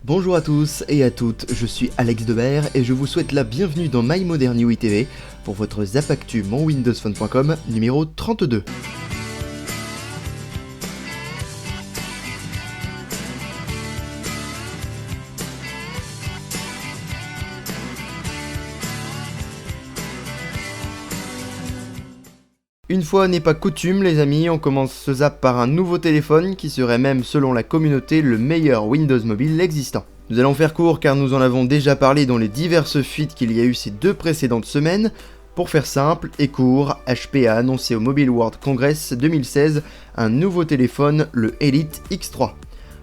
Bonjour à tous et à toutes, je suis Alex Debert et je vous souhaite la bienvenue dans My Modern UI TV pour votre Zapactu monwindowsphone.com numéro 32. Une fois n'est pas coutume les amis, on commence ce zap par un nouveau téléphone qui serait même selon la communauté le meilleur Windows Mobile existant. Nous allons faire court car nous en avons déjà parlé dans les diverses fuites qu'il y a eu ces deux précédentes semaines. Pour faire simple et court, HP a annoncé au Mobile World Congress 2016 un nouveau téléphone, le Elite X3.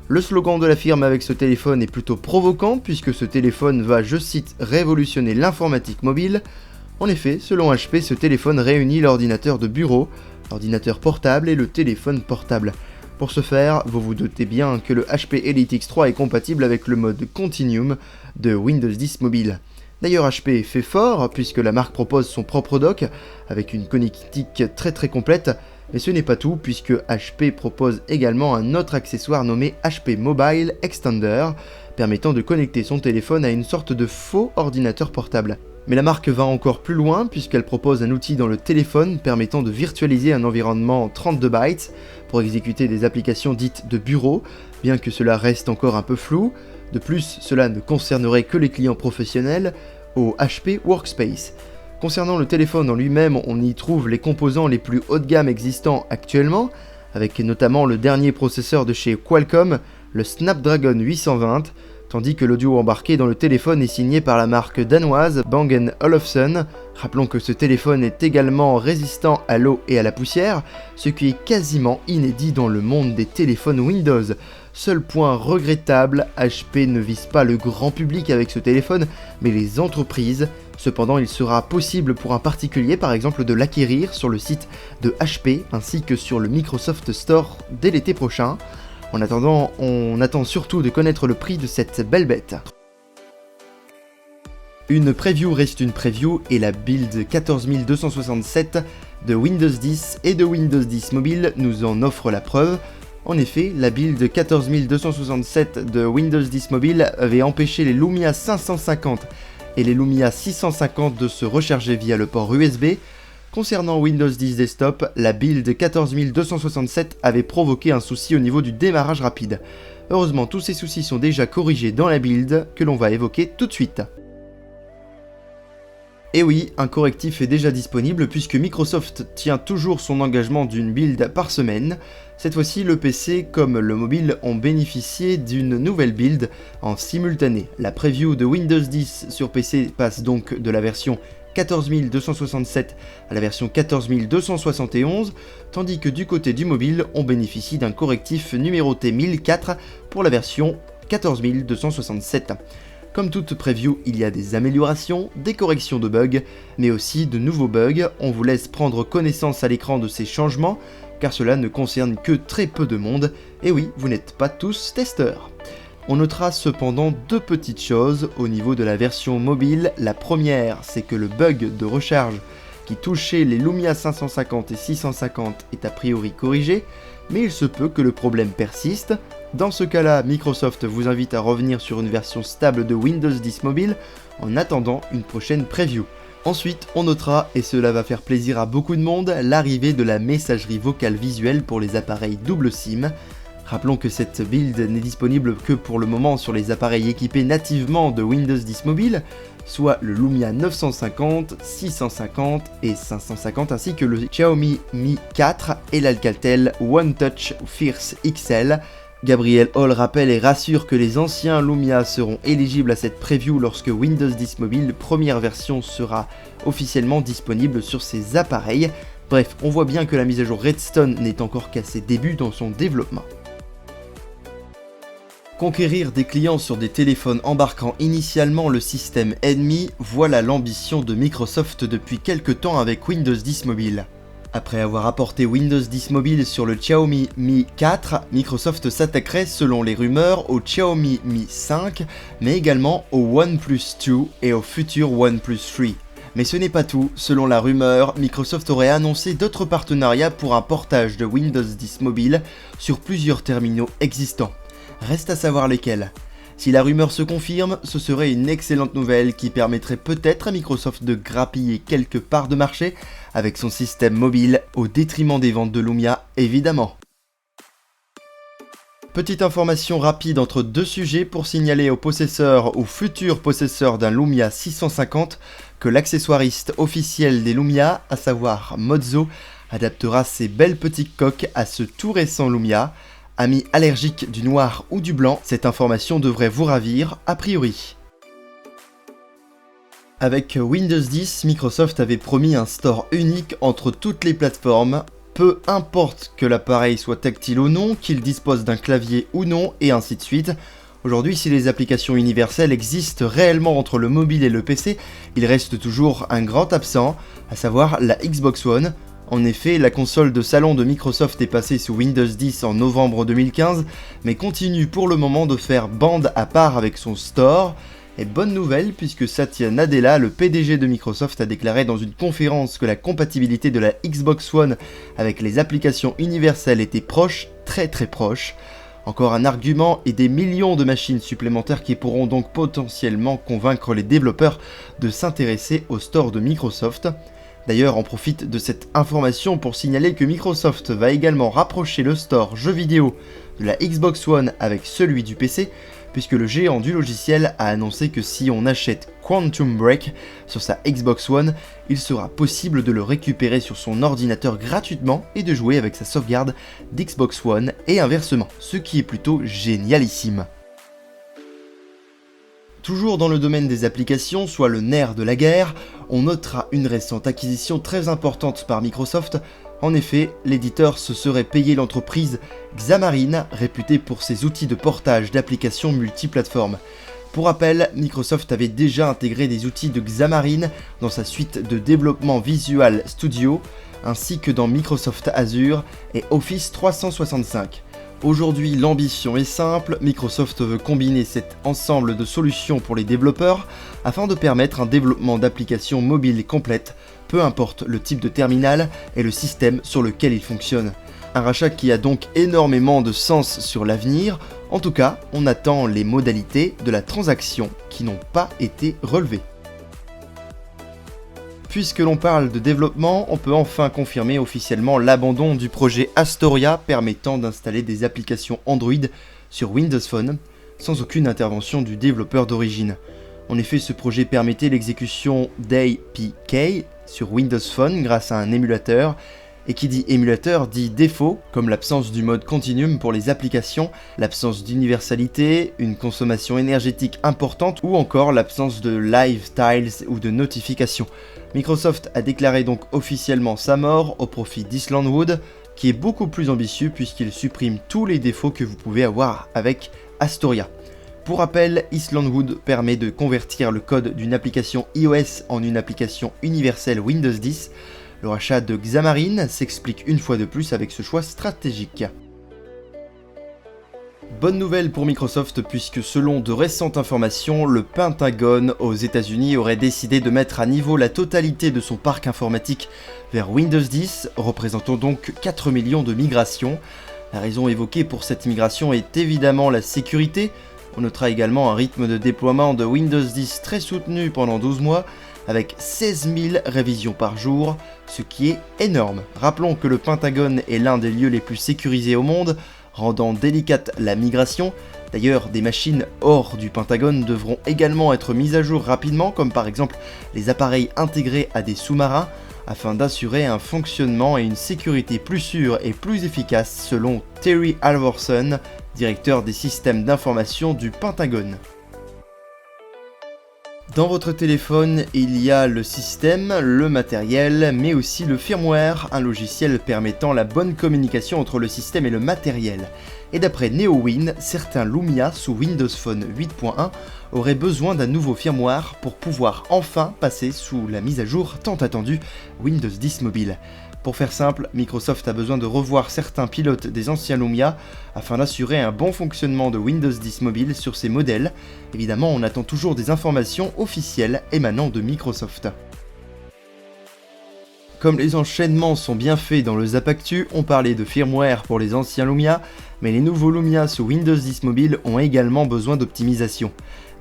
Le slogan de la firme avec ce téléphone est plutôt provoquant puisque ce téléphone va, je cite, révolutionner l'informatique mobile. En effet, selon HP, ce téléphone réunit l'ordinateur de bureau, l'ordinateur portable et le téléphone portable. Pour ce faire, vous vous doutez bien que le HP Elite X3 est compatible avec le mode Continuum de Windows 10 Mobile. D'ailleurs, HP fait fort puisque la marque propose son propre dock avec une connectique très complète, mais ce n'est pas tout puisque HP propose également un autre accessoire nommé HP Mobile Extender, permettant de connecter son téléphone à une sorte de faux ordinateur portable. Mais la marque va encore plus loin puisqu'elle propose un outil dans le téléphone permettant de virtualiser un environnement 32 bytes pour exécuter des applications dites de bureau, bien que cela reste encore un peu flou. De plus, cela ne concernerait que les clients professionnels au HP Workspace. Concernant le téléphone en lui-même, on y trouve les composants les plus haut de gamme existants actuellement, avec notamment le dernier processeur de chez Qualcomm, le Snapdragon 820, tandis que l'audio embarqué dans le téléphone est signé par la marque danoise Bang & Olufsen. Rappelons que ce téléphone est également résistant à l'eau et à la poussière, ce qui est quasiment inédit dans le monde des téléphones Windows. Seul point regrettable, HP ne vise pas le grand public avec ce téléphone, mais les entreprises. Cependant, il sera possible pour un particulier par exemple de l'acquérir sur le site de HP ainsi que sur le Microsoft Store dès l'été prochain. En attendant, on attend surtout de connaître le prix de cette belle bête. Une preview reste une preview et la build 14267 de Windows 10 et de Windows 10 Mobile nous en offre la preuve. En effet, la build 14267 de Windows 10 Mobile avait empêché les Lumia 550 et les Lumia 650 de se recharger via le port USB. Concernant Windows 10 Desktop, la build 14267 avait provoqué un souci au niveau du démarrage rapide. Heureusement, tous ces soucis sont déjà corrigés dans la build que l'on va évoquer tout de suite. Et oui, un correctif est déjà disponible puisque Microsoft tient toujours son engagement d'une build par semaine. Cette fois-ci, le PC comme le mobile ont bénéficié d'une nouvelle build en simultané. La preview de Windows 10 sur PC passe donc de la version 14267 à la version 14271, tandis que du côté du mobile, on bénéficie d'un correctif numéroté 1004 pour la version 14267. Comme toute preview, il y a des améliorations, des corrections de bugs, mais aussi de nouveaux bugs. On vous laisse prendre connaissance à l'écran de ces changements, car cela ne concerne que très peu de monde, et oui, vous n'êtes pas tous testeurs. On notera cependant deux petites choses au niveau de la version mobile. La première, c'est que le bug de recharge qui touchait les Lumia 550 et 650 est a priori corrigé, mais il se peut que le problème persiste. Dans ce cas-là, Microsoft vous invite à revenir sur une version stable de Windows 10 Mobile en attendant une prochaine preview. Ensuite, on notera, et cela va faire plaisir à beaucoup de monde, l'arrivée de la messagerie vocale visuelle pour les appareils double SIM. Rappelons que cette build n'est disponible que pour le moment sur les appareils équipés nativement de Windows 10 Mobile, soit le Lumia 950, 650 et 550 ainsi que le Xiaomi Mi 4 et l'Alcatel One Touch Fierce XL. Gabriel Hall rappelle et rassure que les anciens Lumia seront éligibles à cette preview lorsque Windows 10 Mobile première version sera officiellement disponible sur ces appareils. Bref, on voit bien que la mise à jour Redstone n'est encore qu'à ses débuts dans son développement. Conquérir des clients sur des téléphones embarquant initialement le système ennemi, voilà l'ambition de Microsoft depuis quelques temps avec Windows 10 Mobile. Après avoir apporté Windows 10 Mobile sur le Xiaomi Mi 4, Microsoft s'attaquerait selon les rumeurs au Xiaomi Mi 5, mais également au OnePlus 2 et au futur OnePlus 3. Mais ce n'est pas tout, selon la rumeur, Microsoft aurait annoncé d'autres partenariats pour un portage de Windows 10 Mobile sur plusieurs terminaux existants. Reste à savoir lesquels. Si la rumeur se confirme, ce serait une excellente nouvelle qui permettrait peut-être à Microsoft de grappiller quelques parts de marché avec son système mobile au détriment des ventes de Lumia évidemment. Petite information rapide entre deux sujets pour signaler aux possesseurs ou futurs possesseurs d'un Lumia 650 que l'accessoiriste officiel des Lumia, à savoir Mozzo, adaptera ses belles petites coques à ce tout récent Lumia. Amis allergiques du noir ou du blanc, cette information devrait vous ravir a priori. Avec Windows 10, Microsoft avait promis un store unique entre toutes les plateformes. Peu importe que l'appareil soit tactile ou non, qu'il dispose d'un clavier ou non, et ainsi de suite. Aujourd'hui, si les applications universelles existent réellement entre le mobile et le PC, il reste toujours un grand absent, à savoir la Xbox One. En effet, la console de salon de Microsoft est passée sous Windows 10 en novembre 2015, mais continue pour le moment de faire bande à part avec son store. Et bonne nouvelle puisque Satya Nadella, le PDG de Microsoft, a déclaré dans une conférence que la compatibilité de la Xbox One avec les applications universelles était proche, très proche. Encore un argument et des millions de machines supplémentaires qui pourront donc potentiellement convaincre les développeurs de s'intéresser au store de Microsoft. D'ailleurs, on profite de cette information pour signaler que Microsoft va également rapprocher le store jeux vidéo de la Xbox One avec celui du PC, puisque le géant du logiciel a annoncé que si on achète Quantum Break sur sa Xbox One, il sera possible de le récupérer sur son ordinateur gratuitement et de jouer avec sa sauvegarde d'Xbox One et inversement, ce qui est plutôt génialissime. Toujours dans le domaine des applications, soit le nerf de la guerre, on notera une récente acquisition très importante par Microsoft. En effet, l'éditeur se serait payé l'entreprise Xamarin, réputée pour ses outils de portage d'applications multiplateformes. Pour rappel, Microsoft avait déjà intégré des outils de Xamarin dans sa suite de développement Visual Studio, ainsi que dans Microsoft Azure et Office 365. Aujourd'hui, l'ambition est simple, Microsoft veut combiner cet ensemble de solutions pour les développeurs afin de permettre un développement d'applications mobiles complètes, peu importe le type de terminal et le système sur lequel il fonctionne. Un rachat qui a donc énormément de sens sur l'avenir, en tout cas, on attend les modalités de la transaction qui n'ont pas été relevées. Puisque l'on parle de développement, on peut enfin confirmer officiellement l'abandon du projet Astoria permettant d'installer des applications Android sur Windows Phone sans aucune intervention du développeur d'origine. En effet, ce projet permettait l'exécution d'APK sur Windows Phone grâce à un émulateur, et qui dit émulateur dit défaut, comme l'absence du mode continuum pour les applications, l'absence d'universalité, une consommation énergétique importante ou encore l'absence de live tiles ou de notifications. Microsoft a déclaré donc officiellement sa mort au profit d'Islandwood, qui est beaucoup plus ambitieux puisqu'il supprime tous les défauts que vous pouvez avoir avec Astoria. Pour rappel, Islandwood permet de convertir le code d'une application iOS en une application universelle Windows 10. Le rachat de Xamarin s'explique une fois de plus avec ce choix stratégique. Bonne nouvelle pour Microsoft puisque selon de récentes informations, le Pentagone aux États-Unis aurait décidé de mettre à niveau la totalité de son parc informatique vers Windows 10, représentant donc 4 millions de migrations. La raison évoquée pour cette migration est évidemment la sécurité. On notera également un rythme de déploiement de Windows 10 très soutenu pendant 12 mois, avec 16 000 révisions par jour, ce qui est énorme. Rappelons que le Pentagone est l'un des lieux les plus sécurisés au monde, rendant délicate la migration. D'ailleurs, des machines hors du Pentagone devront également être mises à jour rapidement, comme par exemple les appareils intégrés à des sous-marins, afin d'assurer un fonctionnement et une sécurité plus sûre et plus efficace, selon Terry Alvorson, directeur des systèmes d'information du Pentagone. Dans votre téléphone, il y a le système, le matériel, mais aussi le firmware, un logiciel permettant la bonne communication entre le système et le matériel. Et d'après NeoWin, certains Lumia sous Windows Phone 8.1 auraient besoin d'un nouveau firmware pour pouvoir enfin passer sous la mise à jour tant attendue Windows 10 Mobile. Pour faire simple, Microsoft a besoin de revoir certains pilotes des anciens Lumia afin d'assurer un bon fonctionnement de Windows 10 Mobile sur ces modèles. Évidemment, on attend toujours des informations officielles émanant de Microsoft. Comme les enchaînements sont bien faits dans le Zapactu, on parlait de firmware pour les anciens Lumia. mais les nouveaux Lumia sous Windows 10 Mobile ont également besoin d'optimisation.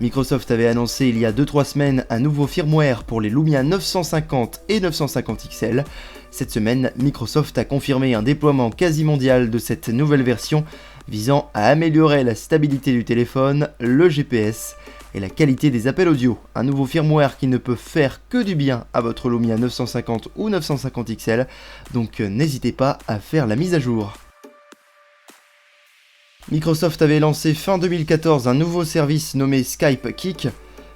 Microsoft avait annoncé il y a 2-3 semaines un nouveau firmware pour les Lumia 950 et 950 XL. Cette semaine, Microsoft a confirmé un déploiement quasi mondial de cette nouvelle version visant à améliorer la stabilité du téléphone, le GPS et la qualité des appels audio. Un nouveau firmware qui ne peut faire que du bien à votre Lumia 950 ou 950 XL, donc n'hésitez pas à faire la mise à jour. Microsoft avait lancé fin 2014 un nouveau service nommé Skype Kick.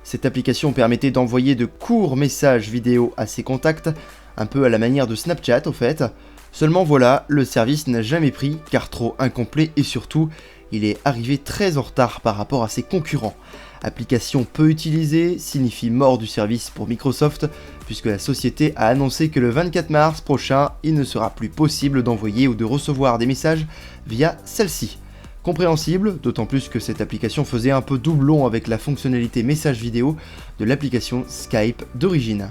Cette application permettait d'envoyer de courts messages vidéo à ses contacts, un peu à la manière de Snapchat au fait. Seulement voilà, le service n'a jamais pris car trop incomplet et surtout, il est arrivé très en retard par rapport à ses concurrents. Application peu utilisée signifie mort du service pour Microsoft puisque la société a annoncé que le 24 mars prochain, il ne sera plus possible d'envoyer ou de recevoir des messages via celle-ci. Compréhensible, d'autant plus que cette application faisait un peu doublon avec la fonctionnalité message vidéo de l'application Skype d'origine.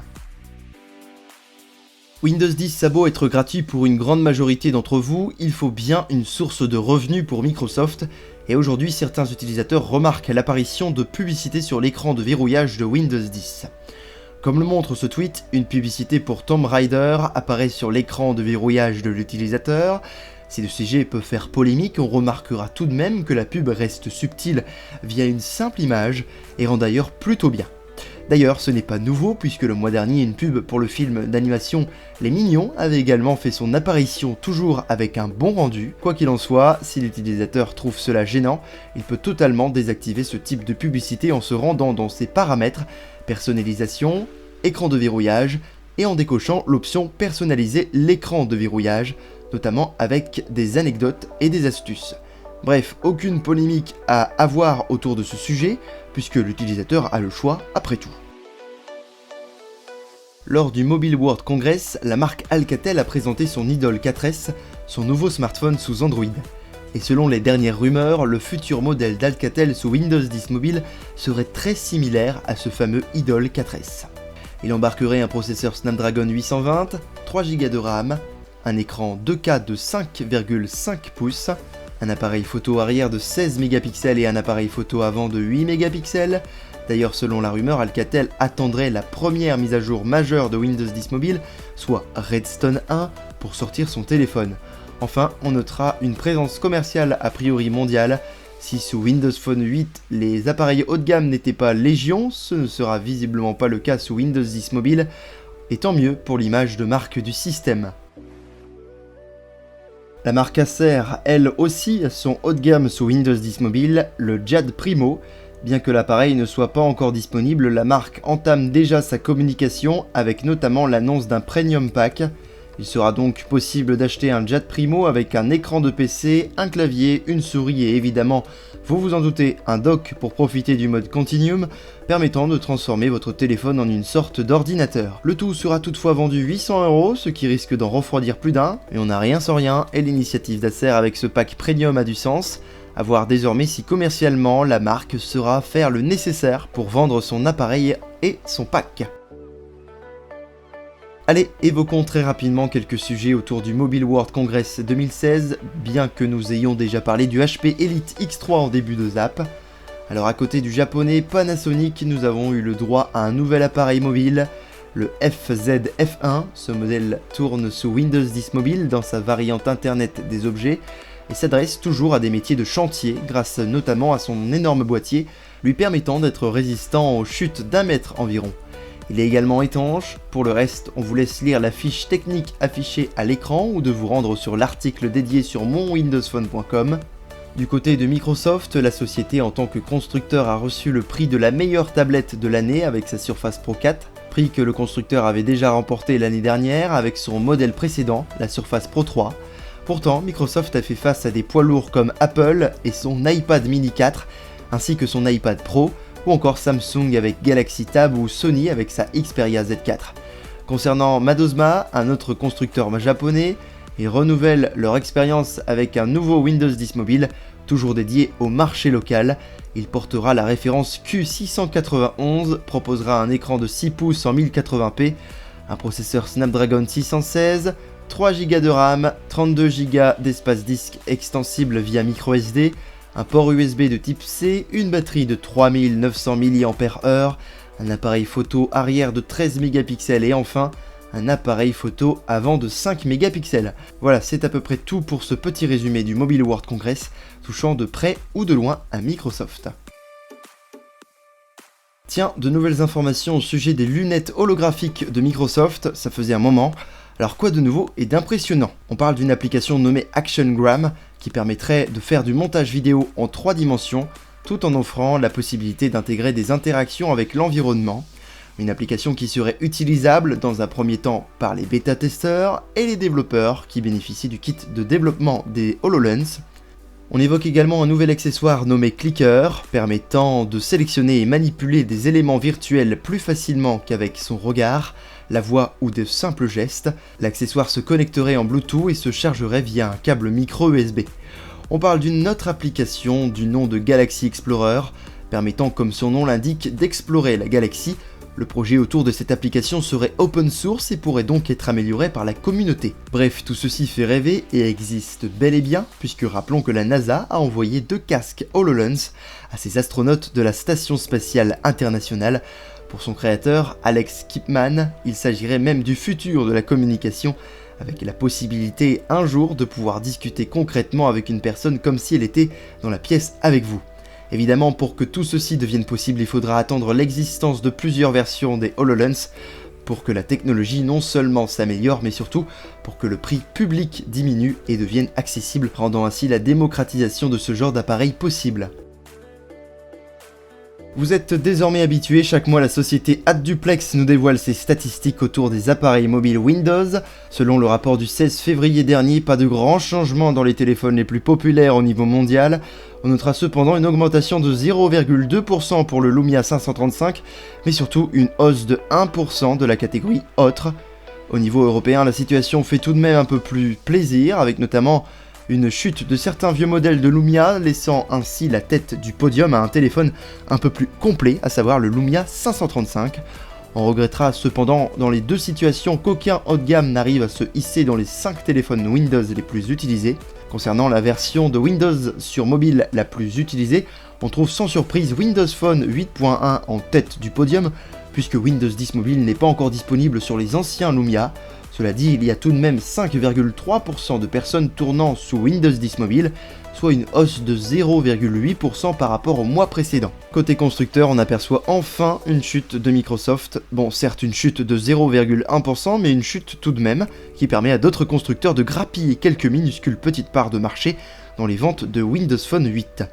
Windows 10 a beau être gratuit pour une grande majorité d'entre vous, il faut bien une source de revenus pour Microsoft, et aujourd'hui certains utilisateurs remarquent l'apparition de publicités sur l'écran de verrouillage de Windows 10. Comme le montre ce tweet, une publicité pour Tomb Raider apparaît sur l'écran de verrouillage de l'utilisateur. Si le sujet peut faire polémique, on remarquera tout de même que la pub reste subtile via une simple image et rend d'ailleurs plutôt bien. D'ailleurs, ce n'est pas nouveau puisque le mois dernier, une pub pour le film d'animation Les Mignons avait également fait son apparition toujours avec un bon rendu. Quoi qu'il en soit, si l'utilisateur trouve cela gênant, il peut totalement désactiver ce type de publicité en se rendant dans ses paramètres, personnalisation, écran de verrouillage et en décochant l'option personnaliser l'écran de verrouillage, notamment avec des anecdotes et des astuces. Bref, aucune polémique à avoir autour de ce sujet, puisque l'utilisateur a le choix après tout. Lors du Mobile World Congress, la marque Alcatel a présenté son Idol 4S, son nouveau smartphone sous Android. Et selon les dernières rumeurs, le futur modèle d'Alcatel sous Windows 10 Mobile serait très similaire à ce fameux Idol 4S. Il embarquerait un processeur Snapdragon 820, 3 Go de RAM, un écran 2K de 5,5 pouces, un appareil photo arrière de 16 mégapixels et un appareil photo avant de 8 mégapixels. D'ailleurs, selon la rumeur, Alcatel attendrait la première mise à jour majeure de Windows 10 Mobile, soit Redstone 1, pour sortir son téléphone. Enfin, on notera une présence commerciale a priori mondiale. Si sous Windows Phone 8, les appareils haut de gamme n'étaient pas légion, ce ne sera visiblement pas le cas sous Windows 10 Mobile, et tant mieux pour l'image de marque du système. La marque Acer, elle aussi, a son haut de gamme sous Windows 10 Mobile, le Jade Primo. Bien que l'appareil ne soit pas encore disponible, la marque entame déjà sa communication avec notamment l'annonce d'un Premium Pack. Il sera donc possible d'acheter un Jade Primo avec un écran de PC, un clavier, une souris et évidemment, vous vous en doutez, un dock pour profiter du mode Continuum, permettant de transformer votre téléphone en une sorte d'ordinateur. Le tout sera toutefois vendu 800 €, ce qui risque d'en refroidir plus d'un, mais on n'a rien sans rien, et l'initiative d'Acer avec ce pack Premium a du sens. À voir désormais si commercialement la marque saura faire le nécessaire pour vendre son appareil et son pack. Allez, évoquons très rapidement quelques sujets autour du Mobile World Congress 2016, bien que nous ayons déjà parlé du HP Elite X3 en début de zap. Alors à côté du japonais Panasonic, nous avons eu le droit à un nouvel appareil mobile, le FZ F1. Ce modèle tourne sous Windows 10 Mobile dans sa variante Internet des objets et s'adresse toujours à des métiers de chantier grâce notamment à son énorme boîtier lui permettant d'être résistant aux chutes d'1 mètre environ. Il est également étanche. Pour le reste, on vous laisse lire la fiche technique affichée à l'écran ou de vous rendre sur l'article dédié sur monwindowsphone.com. Du côté de Microsoft, la société en tant que constructeur a reçu le prix de la meilleure tablette de l'année avec sa Surface Pro 4, prix que le constructeur avait déjà remporté l'année dernière avec son modèle précédent, la Surface Pro 3. Pourtant, Microsoft a fait face à des poids lourds comme Apple et son iPad mini 4, ainsi que son iPad Pro, ou encore Samsung avec Galaxy Tab ou Sony avec sa Xperia Z4. Concernant Madosma, un autre constructeur japonais, ils renouvellent leur expérience avec un nouveau Windows 10 Mobile, toujours dédié au marché local. Il portera la référence Q691, proposera un écran de 6 pouces en 1080p, un processeur Snapdragon 616, 3 Go de RAM, 32 Go d'espace disque extensible via microSD, un port USB de type C, une batterie de 3900 mAh, un appareil photo arrière de 13 mégapixels et enfin un appareil photo avant de 5 mégapixels. Voilà, c'est à peu près tout pour ce petit résumé du Mobile World Congress, touchant de près ou de loin à Microsoft. Tiens, de nouvelles informations au sujet des lunettes holographiques de Microsoft, ça faisait un moment. Alors quoi de nouveau et d'impressionnant? On parle d'une application nommée ActionGram qui permettrait de faire du montage vidéo en 3 dimensions tout en offrant la possibilité d'intégrer des interactions avec l'environnement. Une application qui serait utilisable dans un premier temps par les bêta-testeurs et les développeurs qui bénéficient du kit de développement des HoloLens. On évoque également un nouvel accessoire nommé Clicker, permettant de sélectionner et manipuler des éléments virtuels plus facilement qu'avec son regard, la voix ou de simples gestes. L'accessoire se connecterait en Bluetooth et se chargerait via un câble micro USB. On parle d'une autre application du nom de Galaxy Explorer, permettant comme son nom l'indique d'explorer la galaxie. Le projet autour de cette application serait open source et pourrait donc être amélioré par la communauté. Bref, tout ceci fait rêver et existe bel et bien, puisque rappelons que la NASA a envoyé 2 casques HoloLens à ses astronautes de la Station Spatiale Internationale. Pour son créateur, Alex Kipman, il s'agirait même du futur de la communication, avec la possibilité un jour de pouvoir discuter concrètement avec une personne comme si elle était dans la pièce avec vous. Évidemment, pour que tout ceci devienne possible, il faudra attendre l'existence de plusieurs versions des HoloLens pour que la technologie non seulement s'améliore, mais surtout pour que le prix public diminue et devienne accessible, rendant ainsi la démocratisation de ce genre d'appareil possible. Vous êtes désormais habitués, chaque mois la société AdDuplex nous dévoile ses statistiques autour des appareils mobiles Windows. Selon le rapport du 16 février dernier, pas de grands changements dans les téléphones les plus populaires au niveau mondial. On notera cependant une augmentation de 0,2% pour le Lumia 535, mais surtout une hausse de 1% de la catégorie Autre. Au niveau européen, la situation fait tout de même un peu plus plaisir, avec notamment une chute de certains vieux modèles de Lumia, laissant ainsi la tête du podium à un téléphone un peu plus complet, à savoir le Lumia 535. On regrettera cependant dans les deux situations qu'aucun haut de gamme n'arrive à se hisser dans les 5 téléphones Windows les plus utilisés. Concernant la version de Windows sur mobile la plus utilisée, on trouve sans surprise Windows Phone 8.1 en tête du podium, puisque Windows 10 Mobile n'est pas encore disponible sur les anciens Lumia. Cela dit, il y a tout de même 5,3% de personnes tournant sous Windows 10 Mobile, soit une hausse de 0,8% par rapport au mois précédent. Côté constructeur, on aperçoit enfin une chute de Microsoft. Bon, certes une chute de 0,1%, mais une chute tout de même, qui permet à d'autres constructeurs de grappiller quelques minuscules petites parts de marché dans les ventes de Windows Phone 8.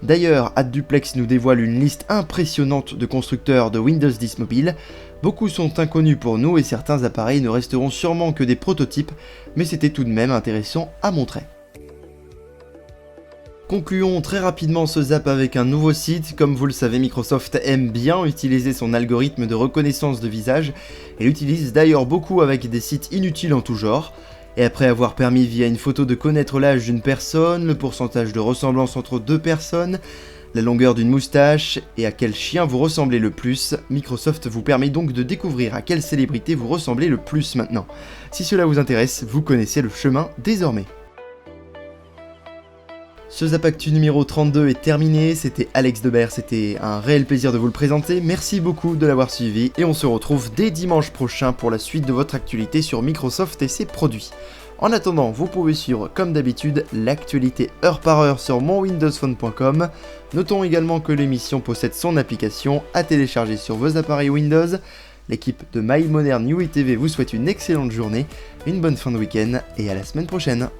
D'ailleurs, AdDuplex nous dévoile une liste impressionnante de constructeurs de Windows 10 Mobile. Beaucoup sont inconnus pour nous et certains appareils ne resteront sûrement que des prototypes, mais c'était tout de même intéressant à montrer. Concluons très rapidement ce zap avec un nouveau site. Comme vous le savez, Microsoft aime bien utiliser son algorithme de reconnaissance de visage et l'utilise d'ailleurs beaucoup avec des sites inutiles en tout genre. Et après avoir permis via une photo de connaître l'âge d'une personne, le pourcentage de ressemblance entre 2 personnes, la longueur d'une moustache et à quel chien vous ressemblez le plus, Microsoft vous permet donc de découvrir à quelle célébrité vous ressemblez le plus maintenant. Si cela vous intéresse, vous connaissez le chemin désormais. Ce Zap Actu numéro 32 est terminé, c'était Alex Debert, c'était un réel plaisir de vous le présenter, merci beaucoup de l'avoir suivi et on se retrouve dès dimanche prochain pour la suite de votre actualité sur Microsoft et ses produits. En attendant, vous pouvez suivre comme d'habitude l'actualité heure par heure sur monwindowsphone.com. Notons également que l'émission possède son application à télécharger sur vos appareils Windows. L'équipe de My Modern UITV vous souhaite une excellente journée, une bonne fin de week-end et à la semaine prochaine.